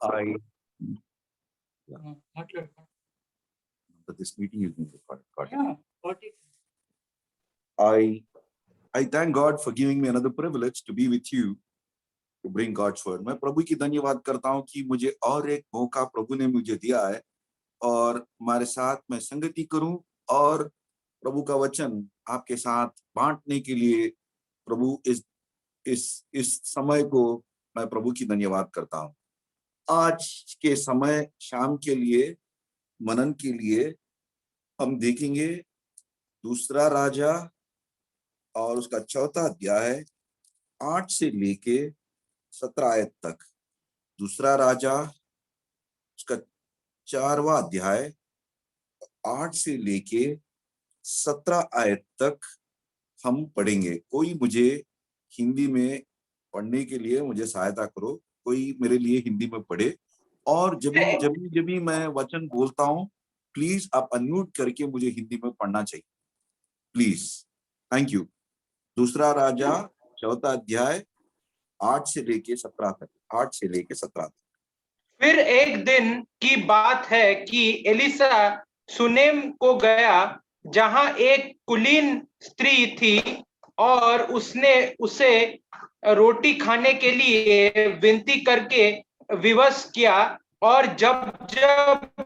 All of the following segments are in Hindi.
I మాట్లాడు. but this meeting is being recorded. Got it. Yeah, got it. I thank God for giving me another privilege to be with you to bring God's word. मैं प्रभु की धन्यवाद करता हूँ कि मुझे और एक मौका प्रभु ने मुझे दिया है और हमारे साथ मैं संगति करूं और प्रभु का वचन आपके साथ बांटने के लिए प्रभु इस समय को मैं प्रभु की धन्यवाद करता हूं। आज के समय शाम के लिए मनन के लिए हम देखेंगे दूसरा राजा और उसका चौथा अध्याय 8 से लेके 17 आयत तक। दूसरा राजा उसका 4वां अध्याय 8 से लेके 17 आयत तक हम पढ़ेंगे। कोई मुझे हिंदी में पढ़ने के लिए मुझे सहायता करो, कोई मेरे लिए हिंदी में पढ़े। और जब भी मैं वचन बोलता हूं प्लीज आप अनम्यूट करके मुझे हिंदी में पढ़ना चाहिए प्लीज। Thank you. दूसरा राजा चौथा अध्याय 8 से लेके 17 तक। 8 से लेके 17 तक। फिर एक दिन की बात है कि एलिसा सुनेम को गया जहां एक कुलीन स्त्री थी और उसने उसे रोटी खाने के लिए विनती करके विवश किया और जब जब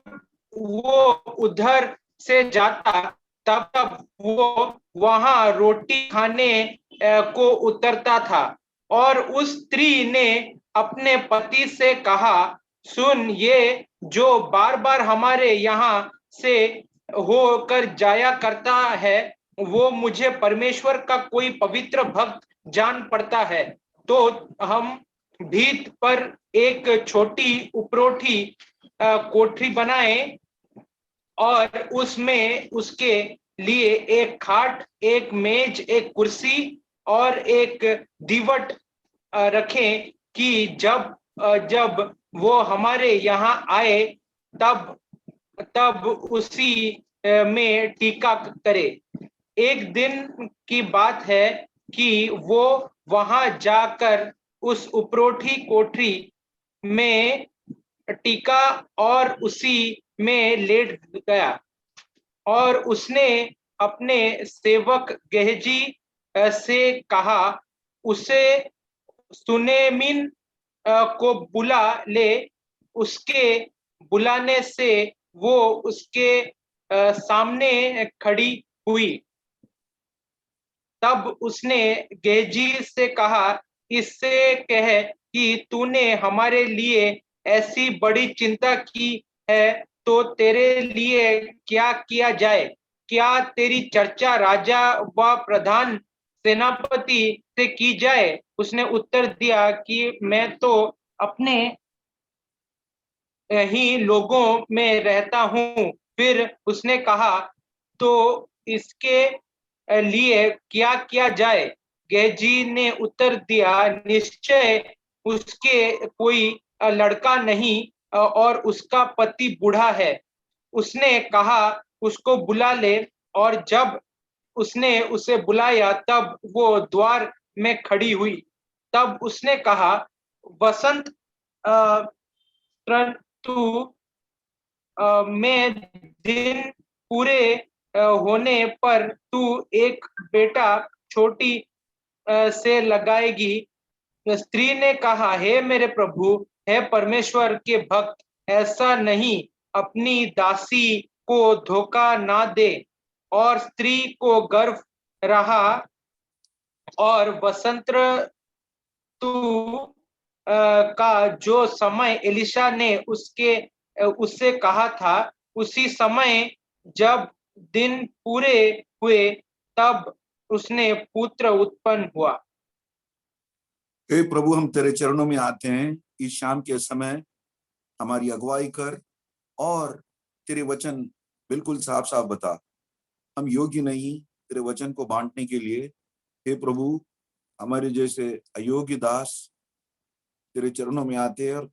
वो उधर से जाता तब तब वो वहां रोटी खाने को उतरता था। और उस स्त्री ने अपने पति से कहा, सुन, ये जो बार बार हमारे यहाँ से होकर जाया करता है वो मुझे परमेश्वर का कोई पवित्र भक्त जान पड़ता है। तो हम भीत पर एक छोटी उपरोठी कोठरी बनाए और उसमें उसके लिए एक खाट, एक मेज, एक कुर्सी और एक दीवट रखें कि जब वो हमारे यहाँ आए तब उसी में टीका करे। एक दिन की बात है कि वो वहां जाकर उस उपरोठी कोठरी में टीका और उसी में लेट गया। और उसने अपने सेवक गेहजी से कहा, उसे सुनेमिन को बुला ले। उसके बुलाने से वो उसके सामने खड़ी हुई। तब उसने गेहजी से कहा, इससे कह कि तूने हमारे लिए ऐसी बड़ी चिंता की है तो तेरे लिए क्या किया जाए? क्या तेरी चर्चा राजा व प्रधान सेनापति से की जाए? उसने उत्तर दिया कि मैं तो अपने ही लोगों में रहता हूँ। फिर उसने कहा, तो इसके लिए क्या किया जाए? गेहजी ने उत्तर दिया, निश्चय उसके कोई लड़का नहीं और उसका पति बूढ़ा है। उसने कहा, उसको बुला ले। और जब उसने उसे बुलाया तब वो द्वार में खड़ी हुई। तब उसने कहा, वसंत ऋतु में दिन पूरे होने पर तू एक बेटा छोटी से लगाएगी। स्त्री ने कहा, हे मेरे प्रभु, हे परमेश्वर के भक्त, ऐसा नहीं, अपनी दासी को धोखा ना दे। और स्त्री को गर्भ रहा और वसंत ऋतु का जो समय एलिशा ने उससे कहा था, उसी समय जब दिन पूरे हुए तब उसने पुत्र उत्पन्न हुआ। हे प्रभु, हम तेरे चरणों में आते हैं इस शाम के समय। हमारी अगुवाई कर और तेरे वचन बिल्कुल साफ साफ बता। हम योग्य नहीं तेरे वचन को बांटने के लिए। हे प्रभु, हमारे जैसे अयोग्य दास तेरे चरणों में आते हैं और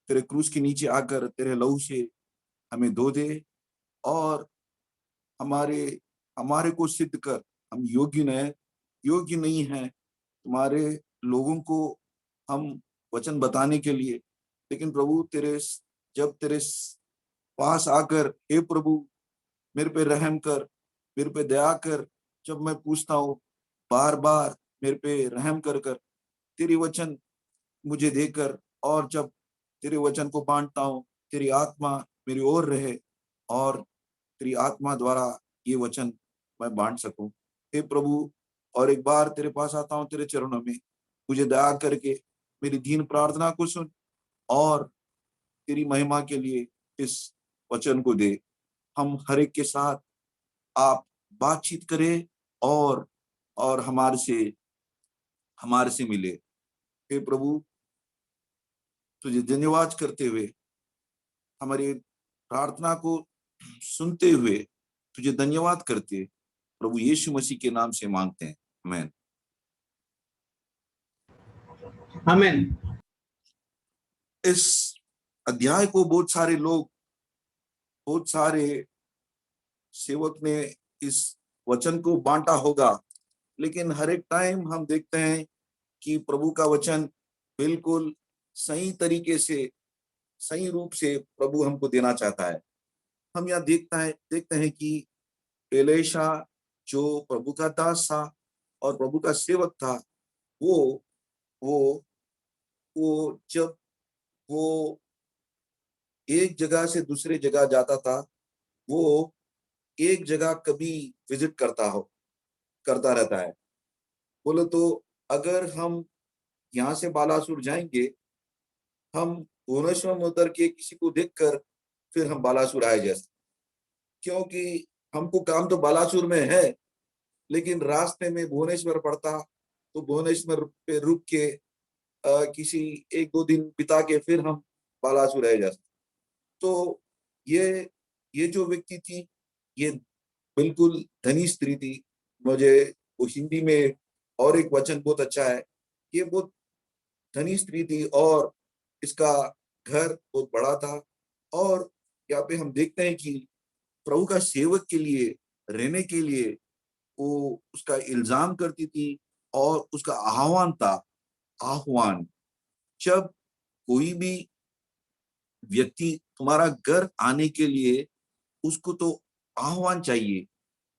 तेरे क्रूस के नीचे आकर तेरे लहू से हमें धो दे और हमारे को सिद्ध कर। हम योग्य नहीं है तुम्हारे लोगों को हम वचन बताने के लिए। लेकिन प्रभु जब तेरे पास आकर, हे प्रभु मेरे पे रहम कर, मेरे पे दया कर, जब मैं पूछता हूँ बार बार मेरे पे रहम कर कर, तेरी वचन मुझे देकर, और जब तेरे वचन को बांटता हूँ, तेरी आत्मा मेरी ओर रहे और तेरी आत्मा द्वारा ये वचन मैं बांट सकूं। हे प्रभु, और एक बार तेरे पास आता हूँ तेरे चरणों में, मुझे दया करके मेरी दीन प्रार्थना को सुन और तेरी महिमा के लिए इस वचन को दे। हम हर एक के साथ आप बातचीत करें और हमारे से मिले। हे प्रभु, तुझे धन्यवाद करते हुए, हमारी प्रार्थना को सुनते हुए तुझे धन्यवाद करते प्रभु यीशु मसीह के नाम से मांगते हैं, आमीन। आमीन। इस अध्याय को बहुत सारे सेवक ने इस वचन को बांटा होगा, लेकिन हर एक टाइम हम देखते हैं कि प्रभु का वचन बिल्कुल सही तरीके से, सही रूप से प्रभु हमको देना चाहता है। हम यहाँ देखते हैं कि एलीशा जो प्रभु का दास था और प्रभु का सेवक था, वो वो वो जब वो एक जगह से दूसरे जगह जाता था, वो एक जगह कभी विजिट करता रहता है। बोले तो अगर हम यहाँ से बालासुर जाएंगे, हम भुवनेश्वर में उतर के किसी को देखकर फिर हम बालासुर आए जैसे, क्योंकि हमको काम तो बालासुर में है, लेकिन रास्ते में भुवनेश्वर पड़ता तो भुवनेश्वर पे रुक के किसी 1-2 दिन बिता के फिर हम बालासुर रह जाते। तो ये जो व्यक्ति थी, ये बिल्कुल धनी स्त्री थी। मुझे वो हिंदी में और एक वचन बहुत अच्छा है, ये बहुत धनी स्त्री थी और इसका घर बहुत बड़ा था। और यहाँ पे हम देखते हैं कि प्रभु का सेवक के लिए रहने के लिए वो उसका इल्जाम करती थी और उसका आह्वान, जब कोई भी व्यक्ति तुम्हारा घर आने के लिए, उसको तो आह्वान चाहिए।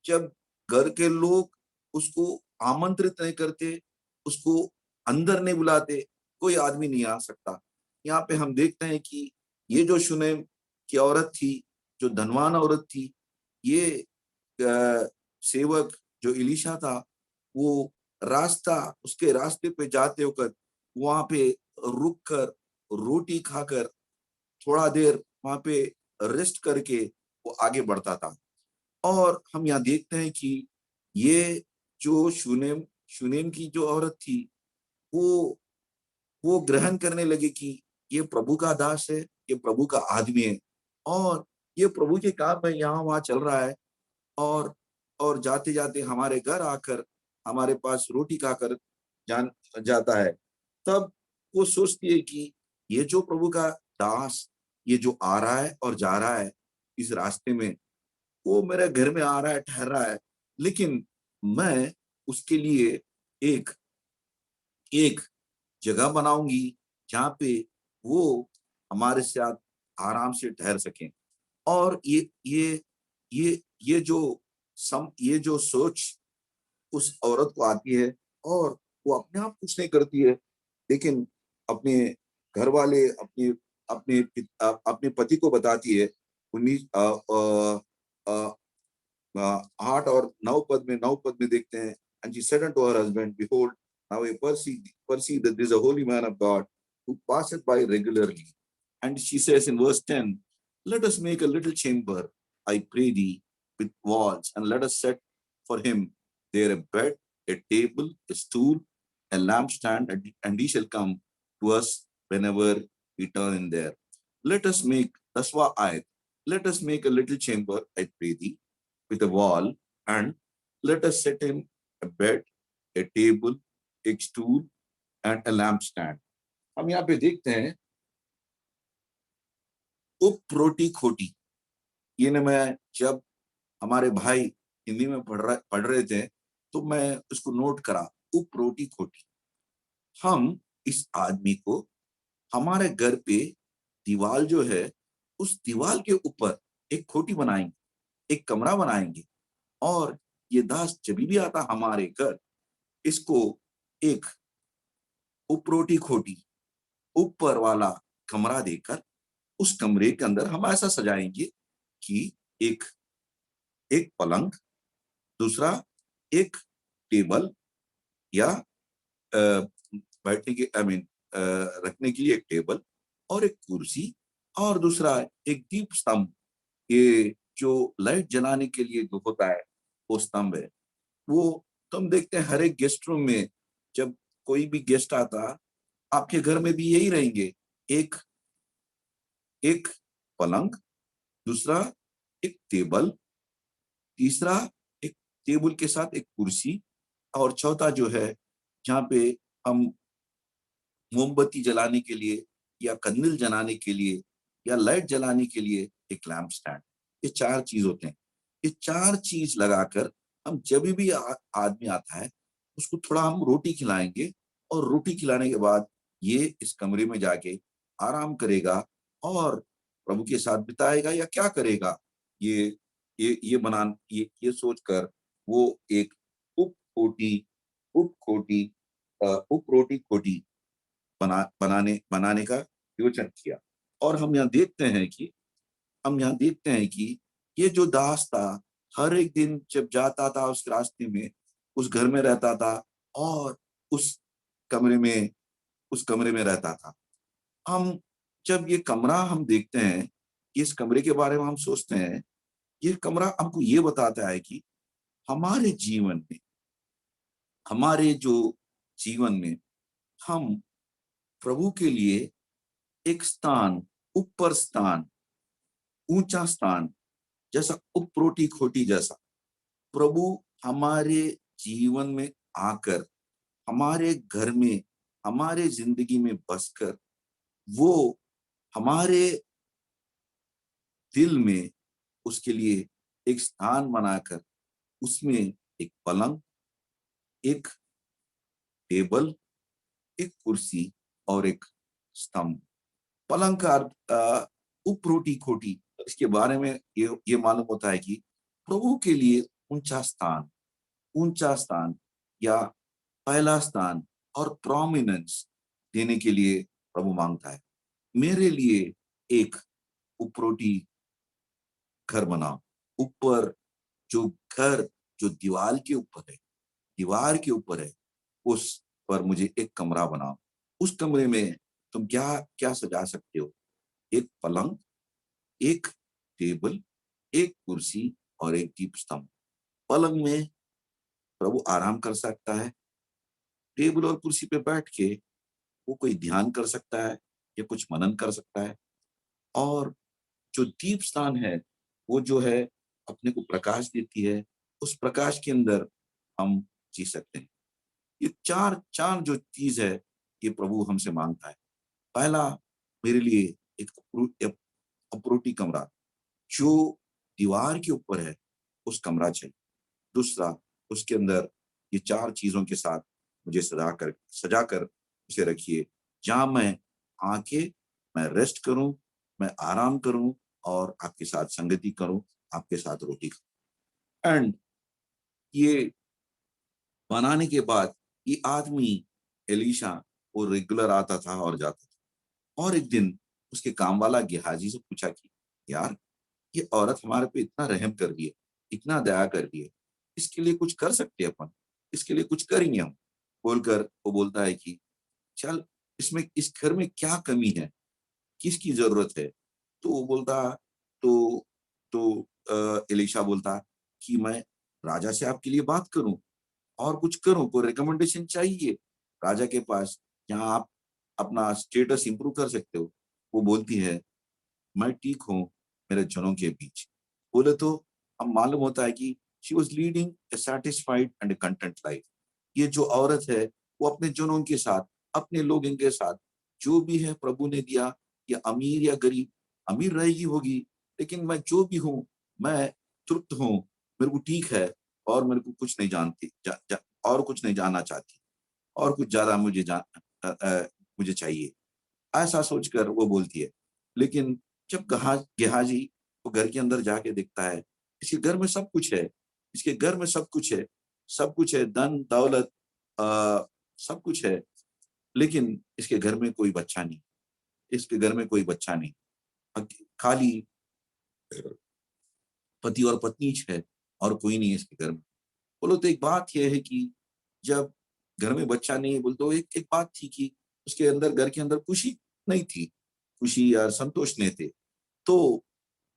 जब घर के लोग उसको आमंत्रित नहीं करते, उसको अंदर नहीं बुलाते, कोई आदमी नहीं आ सकता। यहाँ पे हम देखते हैं कि ये जो शूनेम की औरत थी, जो धनवान औरत थी, ये सेवक जो एलीशा था, वो उसके रास्ते पे जाते होकर वहां पे रुक कर रोटी खाकर थोड़ा देर वहां पे रेस्ट करके वो आगे बढ़ता था। और हम यहाँ देखते हैं कि ये जो शूनेम की जो औरत थी, वो वो ग्रहण करने लगे कि ये प्रभु का दास है, ये प्रभु का आदमी है और ये प्रभु के काम में यहाँ वहां चल रहा है, और जाते जाते हमारे घर आकर हमारे पास रोटी खाकर जान जाता है। तब वो सोचती है कि ये जो प्रभु का दास, ये जो आ रहा है और जा रहा है इस रास्ते में, वो मेरे घर में आ रहा है, ठहर रहा है, लेकिन मैं उसके लिए एक एक जगह बनाऊंगी जहाँ पे वो हमारे साथ आराम से ठहर सकें। और ये ये जो सोच उस औरत को आती है, और वो अपने आप कुछ नहीं करती है, लेकिन अपने घर वाले अपने पति को बताती है। 8 और 9 पद में देखते हैं, and she said unto her husband, behold, now I perceive that this is a holy man of God who passeth by regularly. And she says in verse 10, let us make a little chamber, I pray thee, with walls, and let us set for him there a bed, a table, a stool, a lampstand, and he shall come to us whenever we turn in there. Let us make, 10वां आयत, let us make a little chamber, I pray thee, with a wall, and let us set him a bed, a table, a stool, and a lampstand. हम यहाँ पे देखते हैं उप रोटी खोटी। ये ना, मैं जब हमारे भाई हिंदी में पढ़ रहे थे तो मैं उसको नोट करा, उप रोटी खोटी। हम इस आदमी को हमारे घर पे दीवार जो है, उस दीवार के ऊपर एक खोटी बनाएंगे, एक कमरा बनाएंगे, और ये दास जब भी आता हमारे घर, इसको एक उपरोटी खोटी ऊपर वाला कमरा देकर उस कमरे के अंदर हम ऐसा सजाएंगे कि एक एक पलंग, दूसरा एक टेबल, या बैठने के आई मीन रखने के लिए एक टेबल और एक कुर्सी, और दूसरा एक दीप स्तंभ, ये जो लाइट जलाने के लिए जो होता है वो स्तंभ है। वो तो हम देखते हैं हर एक गेस्ट रूम में, जब कोई भी गेस्ट आता, आपके घर में भी यही रहेंगे, एक एक पलंग, दूसरा एक टेबल, तीसरा एक टेबल के साथ एक कुर्सी, और चौथा जो है जहाँ पे हम मोमबत्ती जलाने के लिए या कंदील जलाने के लिए या लाइट जलाने के लिए एक लैंप स्टैंड। ये 4 चीज होते हैं। ये 4 चीज लगाकर हम जब भी आदमी आता है, उसको थोड़ा हम रोटी खिलाएंगे, और रोटी खिलाने के बाद ये इस कमरे में जाके आराम करेगा और प्रभु के साथ बिताएगा, या क्या करेगा, ये ये सोचकर वो एक उप खोटी उप खोटी उप रोटी खोटी बनाने का योजन किया। और हम यहाँ देखते हैं कि ये जो दास था, हर एक दिन जब जाता था उस रास्ते में, उस घर में रहता था, और उस कमरे में उस कमरे में रहता था। हम जब ये कमरा हम देखते हैं, इस कमरे के बारे में हम सोचते हैं, ये कमरा हमको ये बताता है कि हमारे जीवन में हमारे जो जीवन में हम प्रभु के लिए एक स्थान, ऊपर स्थान, ऊंचा स्थान, जैसा उपरोटी खोटी जैसा प्रभु हमारे जीवन में आकर, हमारे घर में, हमारे जिंदगी में बसकर, वो हमारे दिल में उसके लिए एक स्थान बनाकर, उसमें एक पलंग, एक टेबल, एक कुर्सी और एक स्तंभ। पलंग का उपरोटी खोटी, इसके बारे में ये मालूम होता है कि प्रभु के लिए ऊंचा स्थान या पहला स्थान और प्रोमिनेंस देने के लिए प्रभु मांगता है। मेरे लिए एक उपरोटी घर बनाओ, ऊपर जो घर जो दीवार के ऊपर है, उस पर मुझे एक कमरा बनाओ। उस कमरे में तुम क्या क्या सजा सकते हो? एक पलंग, एक टेबल, एक कुर्सी और एक दीप स्तंभ। पलंग में प्रभु आराम कर सकता है, टेबल और कुर्सी पे बैठ के वो कोई ध्यान कर सकता है या कुछ मनन कर सकता है, और जो दीप स्थान है, वो जो है अपने को प्रकाश देती है, उस प्रकाश के अंदर हम जी सकते हैं। ये चार चार जो चीज है, ये प्रभु हमसे मांगता है। पहला, मेरे लिए एक अपरोटी कमरा जो दीवार के ऊपर है, उस कमरा चाहिए। दूसरा, उसके अंदर ये 4 चीजों के साथ मुझे सजाकर उसे रखिए, जहां मैं आके मैं रेस्ट करूं, मैं आराम करूं और आपके साथ संगति करूं, आपके साथ रोटी खाऊं। एंड ये बनाने के बाद ये आदमी एलीशा वो रेगुलर आता था और जाता था। और एक दिन उसके काम वाला गेहाजी से पूछा कि यार, ये औरत हमारे पे इतना रहम कर रही है, इतना दया कर रही है, इसके लिए कुछ कर सकते हैं अपन, इसके लिए कुछ करेंगे हम, बोलकर वो बोलता है कि चल, इसमें इस घर में क्या कमी है, किसकी जरूरत है? तो वो बोलता, तो एलीशा बोलता कि मैं राजा से आपके लिए बात करूं और कुछ करूं, कोई रिकमेंडेशन चाहिए राजा के पास जहां आप अपना स्टेटस इंप्रूव कर सकते हो? वो बोलती है, मैं ठीक हूँ मेरे जनों के बीच। बोले तो अब मालूम होता है कि she was leading a satisfied and a content life. ये जो औरत है, वो अपने जनों के साथ, अपने लोगों के साथ जो भी है प्रभु ने दिया, या अमीर या गरीब, अमीर रहेगी होगी, लेकिन मैं जो भी हूँ, मैं तृप्त हूँ, मेरे को ठीक है, और मेरे को कुछ नहीं जानती और कुछ नहीं जानना चाहती, और कुछ ज्यादा मुझे चाहिए, ऐसा सोचकर वो बोलती है। लेकिन जब गेहाजी वो घर के अंदर जाके देखता है, इसके घर में सब कुछ है, इसके घर में सब कुछ है, सब कुछ है, धन दौलत, सब कुछ है, लेकिन इसके घर में कोई बच्चा नहीं, इसके घर में कोई बच्चा नहीं, खाली पति और पत्नी है और कोई नहीं है इसके घर में। बोलो तो एक बात यह है कि जब घर में बच्चा नहीं है, बोल तो एक एक बात थी कि उसके अंदर, घर के अंदर खुशी नहीं थी, खुशी या संतोष नहीं थे। तो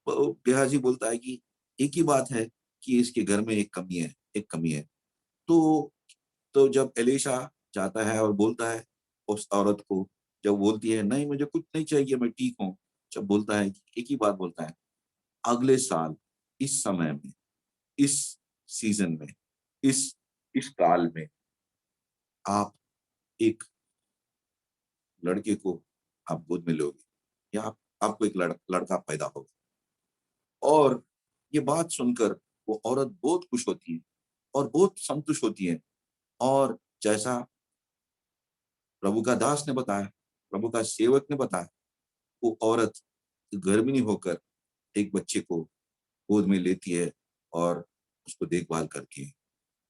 गेहाजी बोलता है कि एक ही बात है कि इसके घर में एक कमी है, एक कमी है। तो जब एलीशा जाता है और बोलता है उस औरत को, जब बोलती है नहीं मुझे कुछ नहीं चाहिए, मैं ठीक हूँ, जब बोलता है, एक ही बात बोलता है, अगले साल इस समय में, इस सीजन में, इस इस काल में आप एक लड़के को आप गोद में लोगे, या आपको एक लड़का पैदा होगा। और ये बात सुनकर वो औरत बहुत खुश होती है और बहुत संतुष्ट होती है। और जैसा प्रभु का दास ने बताया, प्रभु का सेवक ने बताया, वो औरत गर्भिणी होकर एक बच्चे को गोद में लेती है और उसको देखभाल करती है।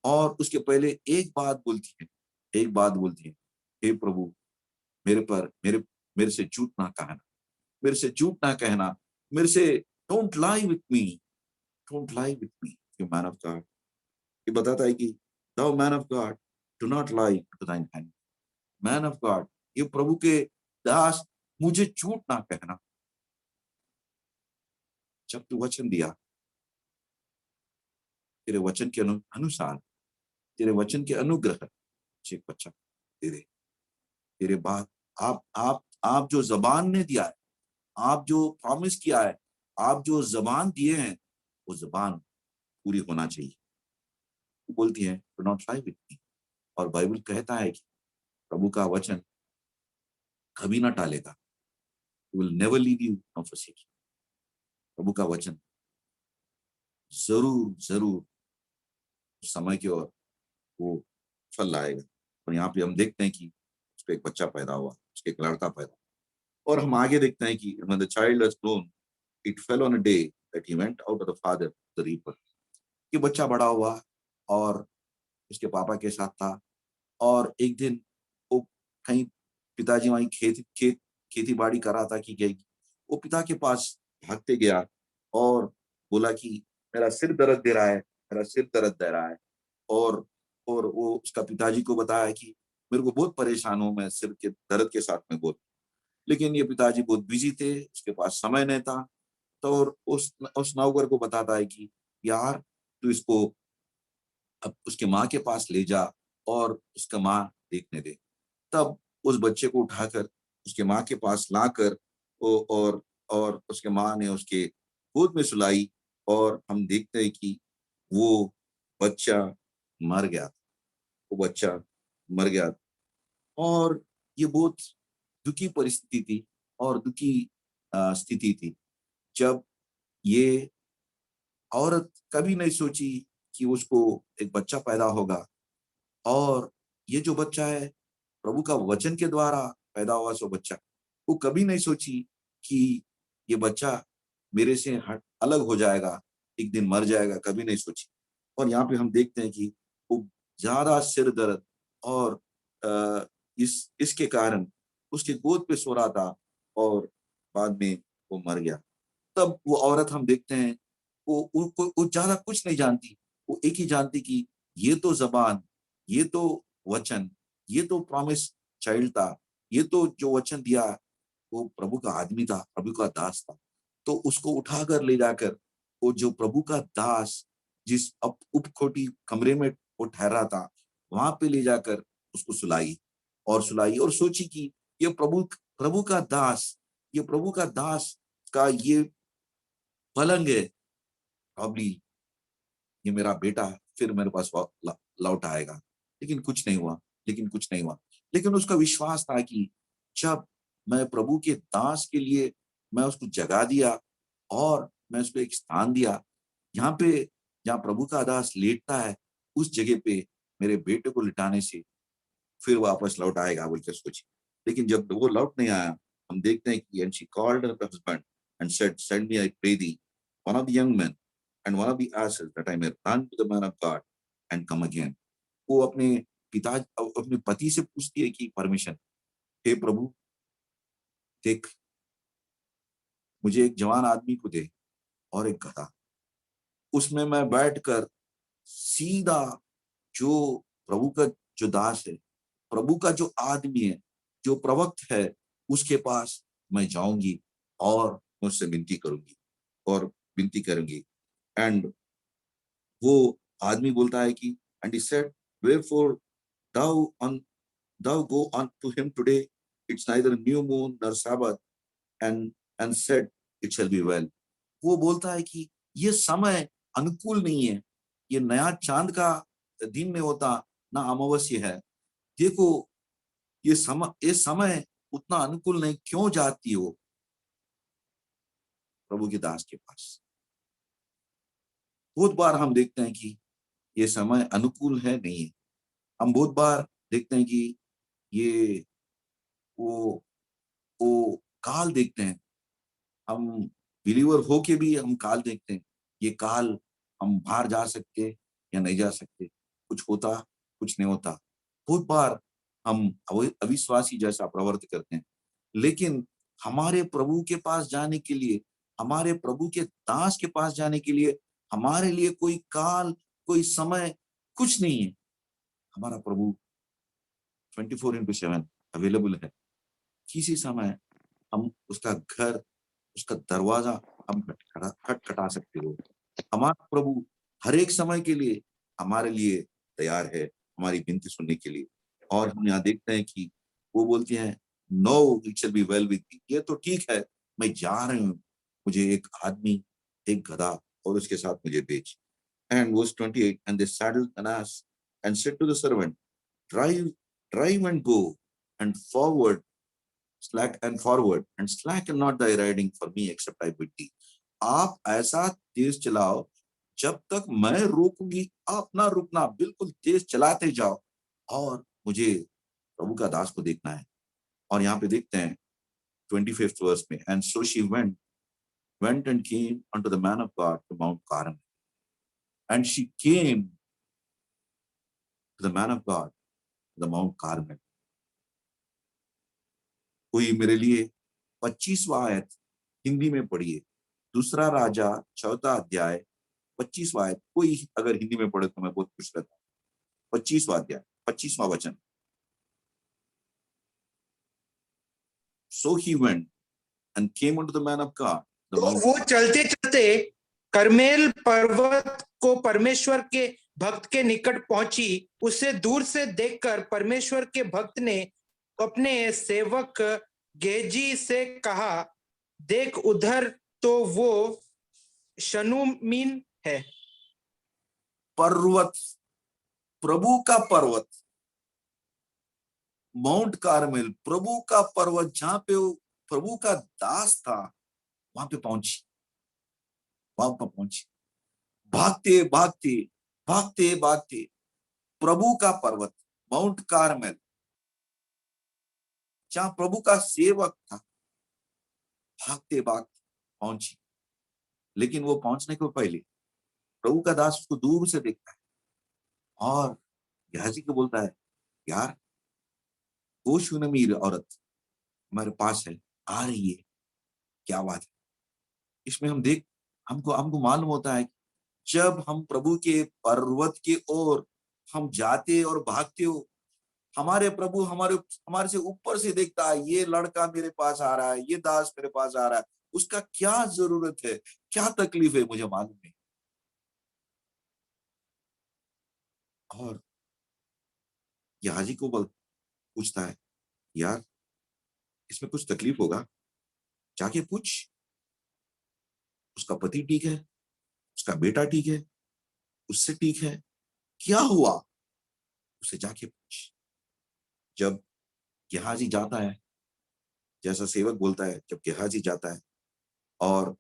और उसके पहले एक बात बोलती है, एक बात बोलती है, हे प्रभु, मेरे पर मेरे मेरे से झूठ ना कहना, मेरे से झूठ ना कहना, मेरे से don't lie with me, don't lie with me, you man of God. ये बताता है कि thou man of God do not lie to thine hand, man of God, ये प्रभु के दास, मुझे झूठ ना कहना। जब तू वचन दिया, तेरे वचन के अनुसार, तेरे वचन के अनुग्रह मुझे एक बच्चा दे दे। तेरे बाद आप जो जबान ने दिया है, आप जो प्रॉमिस किया है, आप जो जबान दिए हैं, वो जबान पूरी होना चाहिए। वो बोलती है डू नॉट लाई विथ मी। और बाइबल कहता है कि प्रभु का वचन कभी ना टालेगा, will never leave you nor forsake you। प्रभु का वचन जरूर जरूर समय की ओर वो फल लाएगा। और यहाँ पे हम देखते हैं कि उसको एक बच्चा पैदा हुआ, उसके एक लड़का पैदा हुआ। और हम आगे देखते हैं कि when the child was grown, it fell on a day that he went out of the father the reaper। ये बच्चा बड़ा हुआ और उसके पापा के साथ था। और एक दिन वो कहीं, पिताजी वहीं खेती बाड़ी कर रहा था कि गई, वो पिता के पास भागते गया और बोला कि मेरा सिर दर्द दे रहा है, मेरा सिर दर्द दे रहा है। और वो उसका पिताजी को बताया कि मेरे को बहुत परेशान हूं, मैं सिर के दर्द के साथ में बोल। लेकिन ये पिताजी बहुत बिजी थे, उसके पास समय नहीं था। तो और उस नौकर को बताता है कि यार, तू इसको अब उसके माँ के पास ले जा और उसका माँ देखने दे। तब उस बच्चे को उठाकर उसके माँ के पास लाकर और उसके माँ ने उसके गोद में सुलाई। और हम देखते हैं कि वो बच्चा मर गया, वो बच्चा मर गया। और ये बहुत दुखी परिस्थिति थी और दुखी स्थिति थी, जब ये औरत कभी नहीं सोची कि उसको एक बच्चा पैदा होगा। और ये जो बच्चा है, प्रभु का वचन के द्वारा पैदा हुआ सो बच्चा, वो कभी नहीं सोची कि ये बच्चा मेरे से हट अलग हो जाएगा, एक दिन मर जाएगा, कभी नहीं सोची। और यहाँ पे हम देखते हैं कि वो ज्यादा सिर दर्द और इसके कारण उसके गोद पे सो रहा था और बाद में वो मर गया। तब वो औरत हम देखते हैं, वो ज्यादा कुछ नहीं जानती, वो एक ही जानती कि ये तो जबान, ये तो वचन, ये तो प्रॉमिस चाइल्ड था, ये तो जो वचन दिया वो प्रभु का आदमी था, प्रभु का दास था। तो उसको उठाकर ले जाकर वो जो प्रभु का दास जिस उपखोटी कमरे में वो ठहरा था, वहां पे ले जाकर उसको सुलाई और सोची कि ये प्रभु का दास, ये प्रभु का दास का ये पलंग है, प्रॉब्ली ये मेरा बेटा फिर मेरे पास लौट आएगा। लेकिन कुछ नहीं हुआ, लेकिन कुछ नहीं हुआ। लेकिन उसका विश्वास था कि जब मैं प्रभु के दास के लिए मैं उसको जगा दिया और मैं उसको एक स्थान दिया, यहाँ पे जहाँ प्रभु का दास लेटता है, उस जगह पे मेरे बेटे को लिटाने से फिर वापस लौट आएगा बोल के सोची। लेकिन जब वो लौट नहीं आया, हम देखते हैं कि and she called her husband and said, send me, I pray thee, one of the young men and one of the asses, that I may run to the man of God and come again. वो अपने पति से पूछती है कि परमिशन, हे प्रभु देख, मुझे एक जवान आदमी को दे और एक गधा, उसमें मैं बैठकर सीधा जो प्रभु का जो दास है, प्रभु का जो आदमी है, जो प्रवक्त है, उसके पास मैं जाऊंगी और मुझसे विनती करूंगी। एंड वो आदमी बोलता है कि and he said, wherefore thou go unto him today, it's neither new moon nor Sabbath, and said, it shall be well. वो बोलता है कि ये समय अनुकूल नहीं है, ये नया चांद का दिन नहीं होता, ना अमावस्या है। देखो ये समय उतना अनुकूल नहीं, क्यों जाती हो प्रभु के दास के पास? बहुत बार हम देखते हैं कि ये समय अनुकूल है, नहीं है। हम बहुत बार देखते हैं कि ये वो काल देखते हैं, हम बिलीवर होके भी हम काल देखते हैं, ये काल हम बाहर जा सकते या नहीं जा सकते, कुछ होता कुछ नहीं होता। बहुत बार हम अविश्वासी जैसा प्रवर्त करते हैं, लेकिन हमारे प्रभु के पास जाने के लिए, हमारे प्रभु के दास के पास जाने के लिए हमारे लिए कोई काल, कोई समय कुछ नहीं है। हमारा प्रभु 24/7 अवेलेबल है। किसी समय हम उसका घर, उसका दरवाजा हम खटखटा सकते हो। हमारा प्रभु हर एक समय के लिए हमारे लिए तैयार है, हमारी विनती सुनने के लिए। और हम यहाँ देखते हैं कि वो बोलती हैं, no it shall be well with me. ये तो ठीक है, मैं जा रही हूँ, मुझे एक आदमी, एक गधा और उसके साथ मुझे भेज। And verse 28, and they saddled an ass and said to the servant, drive and go and forward, and slacken not thy riding for me except I bid thee. आप ऐसा तेज चलाओ, जब तक मैं रोकूंगी आप ना रुकना, बिल्कुल तेज चलाते जाओ, और मुझे प्रभु का दास को देखना है। और यहाँ पे देखते हैं 25th verse में, and so she went and came unto the man of God to Mount Carmel. And she came to the man of God to the Mount Carmel. कोई मेरे लिए 25वां आयत हिंदी में पढ़िए, दूसरा राजा 4 अध्याय 25वां आयत, कोई अगर हिंदी में पढ़े तो मैं बहुत खुश रहता हूँ। 25वां अध्याय 25वां वचन। So he went and came unto the man of God. तो वो चलते चलते करमेल पर्वत को परमेश्वर के भक्त के निकट पहुंची। उसे दूर से देखकर परमेश्वर के भक्त ने अपने सेवक गेजी से कहा, देख उधर तो वो शनुमीन है। पर्वत, प्रभु का पर्वत, माउंट कार्मेल, प्रभु का पर्वत, जहां पे वो प्रभु का दास था, वहां पे पहुंची, भागते भागते भागते भागते प्रभु का पर्वत माउंट कार्मेल, जहां प्रभु का सेवक था, भागते भागते पहुंची। लेकिन वो पहुंचने को पहले प्रभु का दास उसको दूर से देखता है और गेहाजी को बोलता है, यार वो शूनेमिर औरत हमारे पास है, आ रही है, क्या बात है? इसमें हमको मालूम होता है, जब हम प्रभु के पर्वत के ओर हम जाते और भागते हो, हमारे प्रभु हमारे से ऊपर से देखता है, ये लड़का मेरे पास आ रहा है, ये दास मेरे पास आ रहा है, उसका क्या जरूरत है, क्या तकलीफ है, मुझे मालूम नहीं। और गेहाजी को पूछता है, यार इसमें कुछ तकलीफ होगा, जाके पूछ, उसका पति ठीक है, उसका बेटा ठीक है, उससे ठीक है, क्या हुआ, उसे जाके पूछ। जब गेहाजी जाता है, जैसा सेवक बोलता है, जब गेहाजी जाता है, और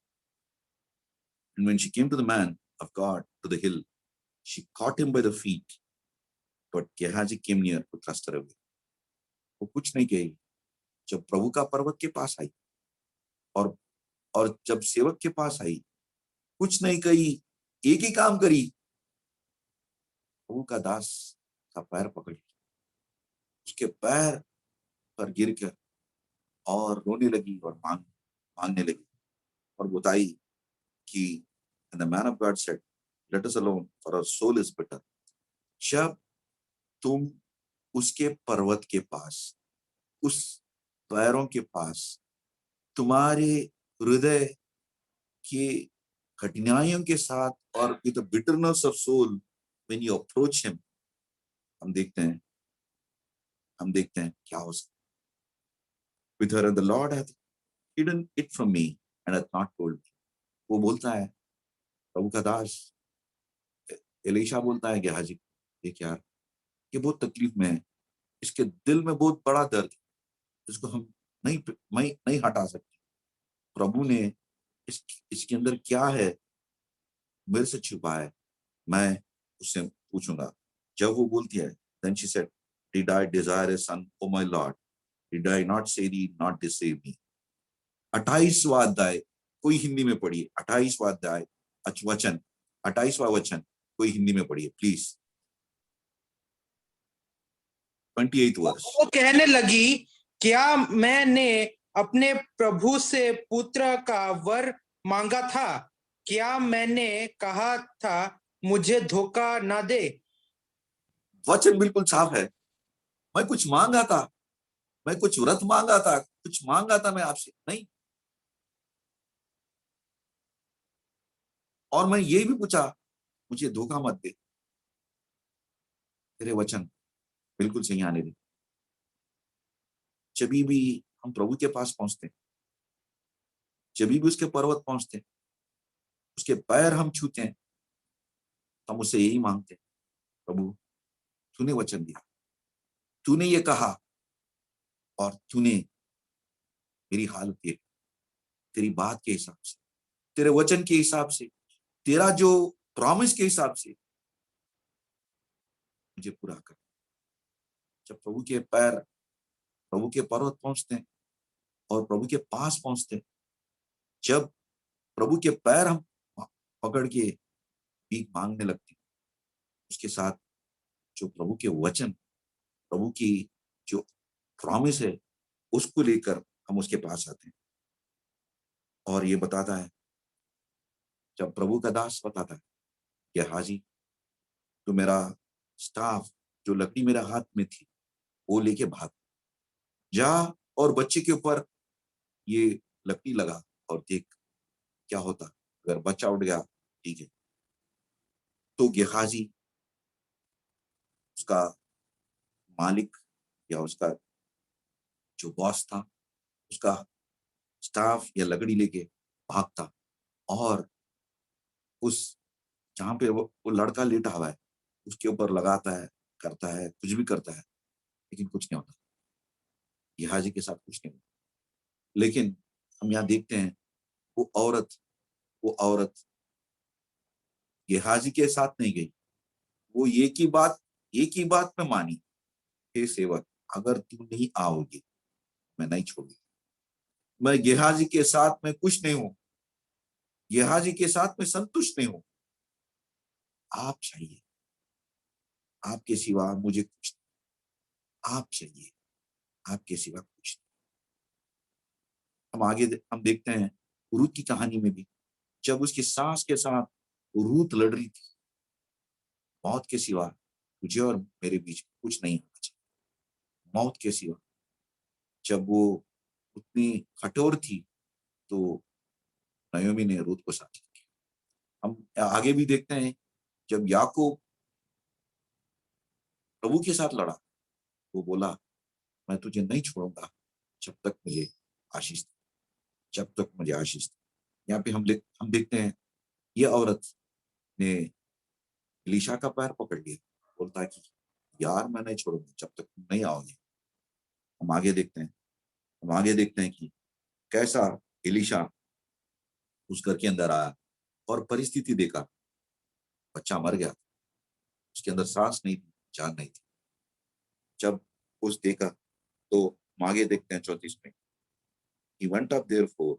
when she came to the man of God to the hill, she caught him by the feet, but Gehazi came near to thrust her away. वो कुछ नहीं कही, जब प्रभु का पर्वत के पास आई और और जब सेवक के पास आई, कुछ नहीं कही, एक ही काम करी, प्रभु का दास का पैर पकड़ लिया, उसके पैर पर गिर कर और रोने लगी और मांगने लगी और बताई कि and the man of God said, let us alone for our soul is bitter. जब तुम उसके पर्वत के पास, उस पैरों के पास, तुम्हारे हृदय के कठिनाइयों के साथ और with the bitterness of soul when you approach him, हम देखते हैं क्या हो सकता है। With her and the Lord hath hidden it from me and hath not told me. वो बोलता है, प्रभु का दास एलीशा बोलता है गेहाजी, देख यार, ये बहुत तकलीफ में है, इसके दिल में बहुत बड़ा दर्द है, इसको हम नहीं हटा सकते। प्रभु ने इसके अंदर क्या है मेरे से छुपा है, मैं उससे पूछूंगा। जब वो बोलती है, then she said, did I desire a son, O my Lord? Did I not say thee, not deceive me? 28वां अध्याय कोई हिंदी में पढ़िए, 28वां अध्याय वचन, 28वां वचन कोई हिंदी में पढ़िए प्लीज। 28th वर्ष। वो कहने लगी, क्या मैंने अपने प्रभु से पुत्र का वर मांगा था? क्या मैंने कहा था मुझे धोखा ना दे? वचन बिल्कुल साफ है, मैं कुछ मांगा था, मैं कुछ व्रत मांगा था, कुछ मांगा था मैं आपसे नहीं। और मैं ये भी पूछा, मुझे धोखा मत दे, तेरे वचन बिल्कुल सही आने दे। जब भी हम प्रभु के पास पहुंचते, जब भी उसके पर्वत पहुंचते, उसके पैर हम छूते हैं, हम उससे यही मांगते, प्रभु तूने वचन दिया, तूने ये कहा और तूने मेरी हालत ये, तेरी बात के हिसाब से, तेरे वचन के हिसाब से, तेरा जो प्रॉमिस के हिसाब से मुझे पूरा कर। जब प्रभु के पैर प्रभु के पर्वत पहुंचते हैं और प्रभु के पास पहुंचते हैं, जब प्रभु के पैर हम पकड़ के भीख मांगने लगते हैं, उसके साथ जो प्रभु के वचन, प्रभु की जो प्रॉमिस है, उसको लेकर हम उसके पास आते हैं। और ये बताता है, जब प्रभु का दास बताता है कि हाजी तो मेरा स्टाफ, जो लकड़ी मेरे हाथ में थी, वो लेके भाग जा और बच्चे के ऊपर ये लकड़ी लगा और देख क्या होता, अगर बच्चा उठ गया ठीक है। तो गेहाजी उसका मालिक या उसका जो बॉस था, उसका स्टाफ या लकड़ी लेके भागता और उस जहां पे वो लड़का लेटा हुआ है उसके ऊपर लगाता है, करता है, कुछ भी करता है, लेकिन कुछ नहीं होता। गेहाजी के साथ कुछ नहीं होता। लेकिन हम यहाँ देखते हैं वो औरत गेहाजी के साथ नहीं गई, वो एक ही बात में मानी, हे सेवक अगर तू नहीं आओगे मैं नहीं छोड़ूंगी। मैं गेहाजी के साथ में खुश नहीं हूं, गेहाजी के साथ में संतुष्ट नहीं हूं। आप चाहिए, आपके सिवा मुझे कुछ नहीं, आप चाहिए, आपके सिवा कुछ नहीं। हम देखते हैं रूत की कहानी में भी, जब उसकी सास के साथ रूत लड़ रही थी, मौत के सिवा तुझे और मेरे बीच कुछ नहीं होना चाहिए, मौत के सिवा। जब वो उतनी कठोर थी तो नयोमी ने रूत को साथ किया। हम आगे भी देखते हैं, जब याकूब प्रभु के साथ लड़ा, वो बोला मैं तुझे नहीं छोड़ूंगा जब तक मुझे आशीष दे, जब तक मुझे आशीष दे। यहाँ पे हम देखते हैं ये औरत ने एलीशा का पैर पकड़ लिया, बोलता है कि यार मैं नहीं छोड़ूंगा जब तक तुम नहीं आओगे। हम आगे देखते हैं कि कैसा एलीशा उस घर के अंदर आया और परिस्थिति देखा, बच्चा मर गया, उसके अंदर सांस नहीं थी, जान नहीं थी। जब उस देखा तो हम आगे देखते हैं 34 में, he went up therefore,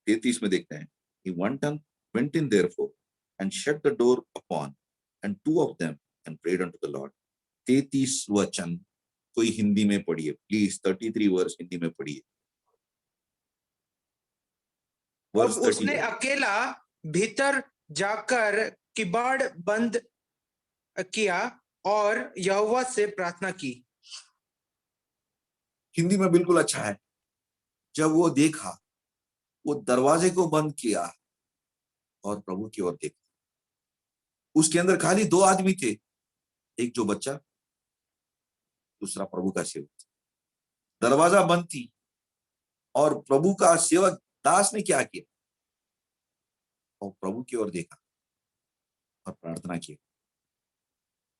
33 में देखते हैं, he went in therefore and shut the door upon and two of them and prayed unto the Lord. 33 वचन कोई हिंदी में पढ़िए प्लीज, 33 वर्स हिंदी में पढ़िए। अब उसने अकेला भीतर जाकर किबाड़ बंद किया और यहोवा से प्रार्थना की। हिंदी में बिल्कुल अच्छा है। जब वो देखा, वो दरवाजे को बंद किया और प्रभु की ओर देखा। उसके अंदर खाली 2 आदमी थे, एक जो बच्चा, दूसरा प्रभु का सेवक। दरवाजा बंद थी और प्रभु का सेवक दास ने क्या किया, और प्रभु की ओर देखा और प्रार्थना की।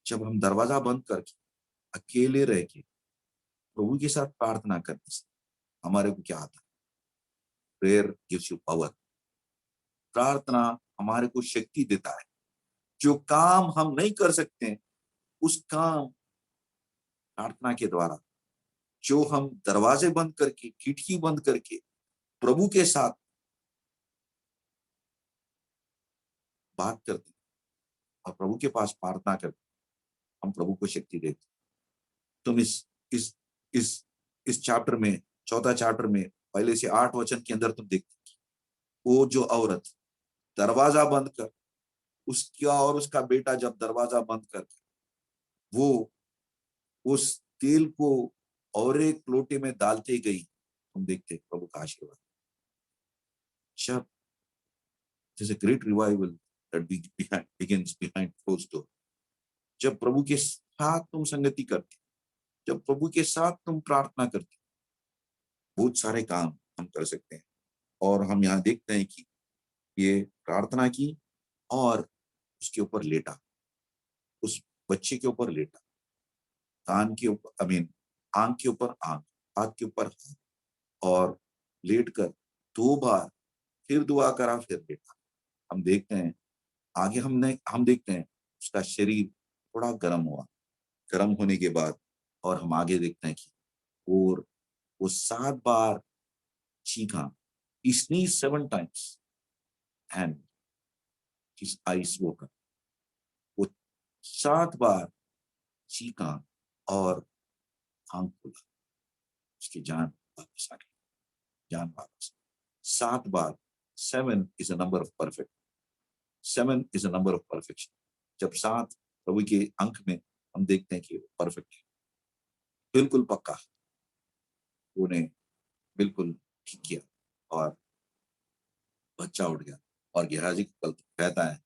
जब हम दरवाजा बंद करके अकेले रह के प्रभु के साथ प्रार्थना करने से हमारे को क्या आता है? Prayer gives you power. प्रार्थना हमारे को शक्ति देता है। जो काम हम नहीं कर सकते, उस काम प्रार्थना के द्वारा, जो हम दरवाजे बंद करके, खिड़की बंद करके प्रभु के साथ बात करते और प्रभु के पास प्रार्थना करते, हम प्रभु को शक्ति देते। तुम इस चैप्टर में, चौथा चैप्टर में पहले से 8 वचन के अंदर तुम देखते वो जो औरत दरवाजा बंद कर, उसका और उसका बेटा जब दरवाजा बंद कर, वो उस तेल को और एक लोटे में डालते गई, हम देखते प्रभु का आशीर्वाद। जब there's a great revival that begins behind closed door. जब प्रभु के साथ तुम संगति करते, जब प्रभु के साथ तुम प्रार्थना करते, बहुत सारे काम हम कर सकते हैं। और हम यहाँ देखते हैं कि ये प्रार्थना की और उसके ऊपर लेटा, उस बच्चे के ऊपर लेटा, कान के ऊपर आंख के ऊपर आंख, हाथ के ऊपर हाथ, और लेटकर 2 बार फिर दुआ करा, फिर लेटा। हम देखते हैं आगे, हम देखते हैं उसका शरीर थोड़ा गर्म हुआ। गर्म होने के बाद और हम आगे देखते हैं कि और वो 7 बार चीखा, he sneezed 7 times and his eyes open. वो 7 बार चीखा और आंख खुला, उसकी जान वापस आ गई, जान वापस। 7 बार, 7 is a number of perfect. 7 is a number of perfection. जब 7 प्रभु के अंक में हम देखते हैं कि परफेक्ट है, बिल्कुल पक्का, उन्हें बिल्कुल ठीक किया और बच्चा उठ गया। और गेहाजी कहता है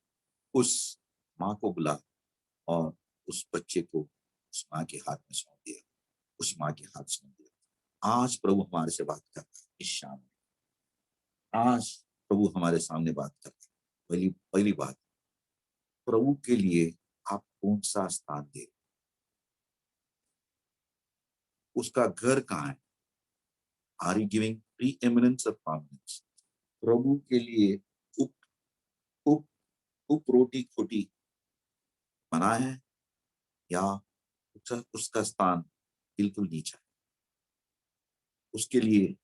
उस माँ को बुला और उस बच्चे को उस माँ के हाथ में सौंप दिया, उस माँ के हाथ सौंप दिया। आज प्रभु हमारे से बात कर रहा है इस शाम में, आज प्रभु हमारे सामने बात कर रहा है। पहली बात, प्रभु के लिए आप कौन सा स्थान दे, उसका घर कहाँ है? Are you giving preeminence of prominence? प्रभु के लिए उप रोटी खोटी बना है या उसका स्थान बिल्कुल नीचा है? उसके लिए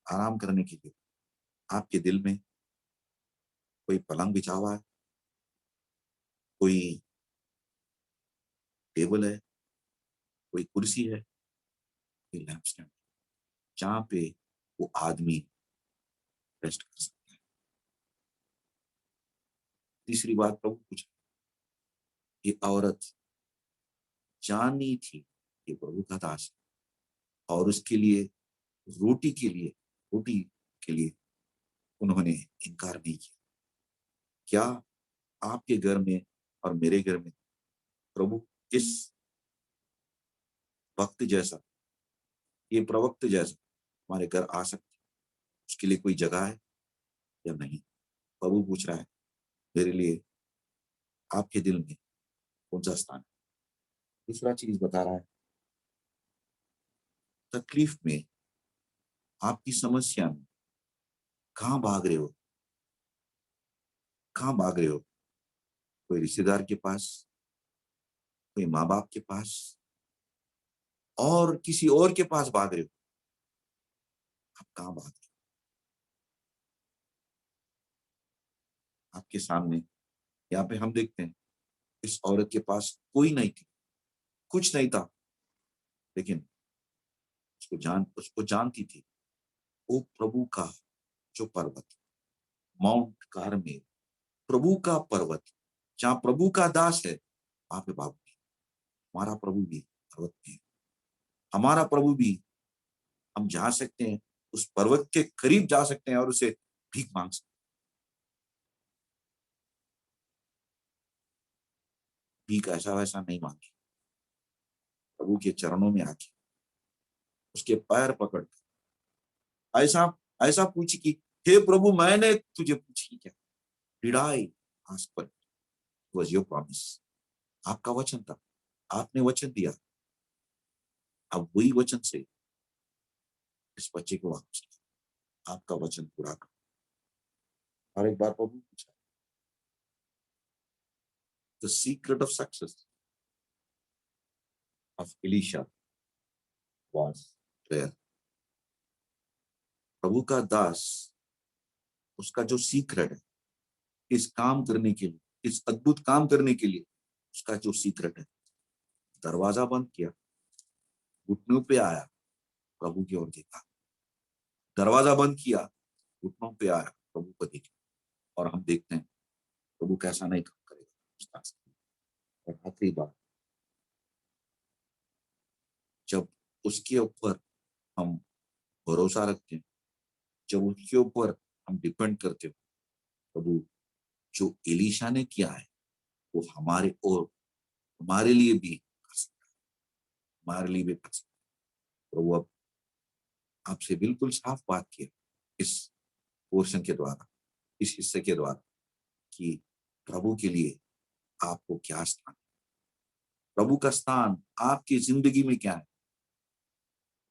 आराम करने के लिए आपके दिल में कोई पलंग बिछा हुआ है, कोई टेबल है, कोई कुर्सी है, कोई लैंपस्टैंड, जहां पे वो आदमी रेस्ट कर सकता है। तीसरी बात प्रभु पूछा, ये औरत जानी थी कि प्रभु का दास है और उसके लिए रोटी के लिए उन्होंने इनकार नहीं किया। क्या आपके घर में और मेरे घर में प्रभु इस वक्त जैसा, ये प्रवक्त जैसा हमारे घर आ सकते, उसके लिए कोई जगह है या नहीं? प्रभु पूछ रहा है मेरे लिए आपके दिल में कौन सा स्थान है? दूसरा चीज बता रहा है, तकलीफ में, आपकी समस्या में कहां भाग रहे हो? कहां भाग रहे हो? कोई रिश्तेदार के पास, कोई माँ बाप के पास, और किसी और के पास भाग रहे हो? कहां भाग रहे हो? आपके सामने यहाँ पे हम देखते हैं इस औरत के पास कोई नहीं थी, कुछ नहीं था, लेकिन उसको जानती थी वो प्रभु का जो पर्वत, माउंट कार्मेल, प्रभु का पर्वत, जहां प्रभु का दास है वहां पे बाबू भी, हमारा प्रभु भी पर्वत पे है। हमारा प्रभु भी, हम जा सकते हैं उस पर्वत के करीब जा सकते हैं और उसे भीख मांग सकते हैं। भीख ऐसा वैसा नहीं मांगी, प्रभु के चरणों में आके उसके पैर पकड़ ऐसा ऐसा पूछी कि हे प्रभु, मैंने तुझे पूछी क्या? Did I ask for? Was your promise? आपका वचन था, आपने वचन दिया, अब वही वचन से इस बच्चे को वापस लाओ, आपका वचन पूरा करो। और एक बार प्रभु पूछा, the secret of success of Elisha was prayer. प्रभु का दास, उसका जो सीक्रेट है इस काम करने के लिए, इस अद्भुत काम करने के लिए, उसका जो सीक्रेट है, दरवाजा बंद किया, घुटनों पे आया, प्रभु की ओर देखा, दरवाजा बंद किया, घुटनों पे आया, प्रभु को देखा। और हम देखते हैं प्रभु कैसा नहीं काम करेगा। और आखिरी बात, जब उसके ऊपर हम भरोसा रखते हैं, जब उसके ऊपर हम डिपेंड करते हो, प्रभु जो एलीशा ने किया है वो हमारे और हमारे लिए भी कर सकता है, हमारे लिए भी कर सकता है। प्रभु अब आपसे बिल्कुल साफ बात किया इस पोर्शन के द्वारा, इस हिस्से के द्वारा, कि प्रभु के लिए आपको क्या स्थान है, प्रभु का स्थान आपकी जिंदगी में क्या है?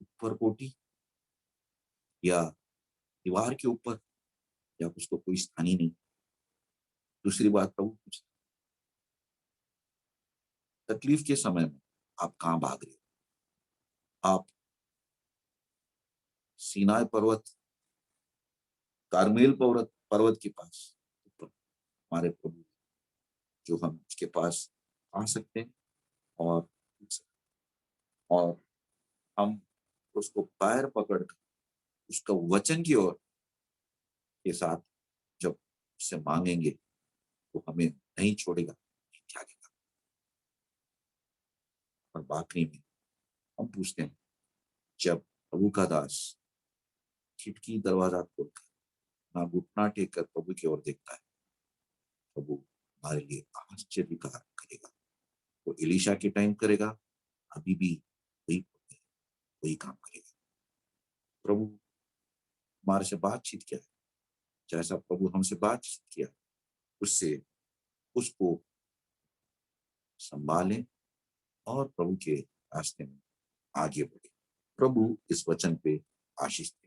ऊपर कोठी या दीवार के ऊपर, या उसको कोई स्थान ही नहीं? दूसरी बात, प्रभु पूछता, तकलीफ के समय में आप कहां भाग रहे हो? आप सीनाई पर्वत, कारमेल पर्वत पर्वत के पास ऊपर हमारे प्रभु, जो हम उसके पास आ सकते हैं और और हम उसको पैर पकड़ कर उसका वचन की ओर के साथ जब उससे मांगेंगे तो हमें नहीं छोड़ेगा, क्या देगा। और आखिरी में हम पूछते हैं, जब प्रभु का दास खिड़की दरवाजा खोलकर ना घुटना टेक कर प्रभु की ओर देखता है, प्रभु हमारे लिए आश्चर्य कार्य करेगा। वो एलिशा के टाइम करेगा, अभी भी वही वही काम करेगा। प्रभु हमारे से बातचीत किया है, जैसा प्रभु हमसे बातचीत किया उससे उसको संभालें और प्रभु के रास्ते में आगे बढ़े। प्रभु इस वचन पे आशीष दे।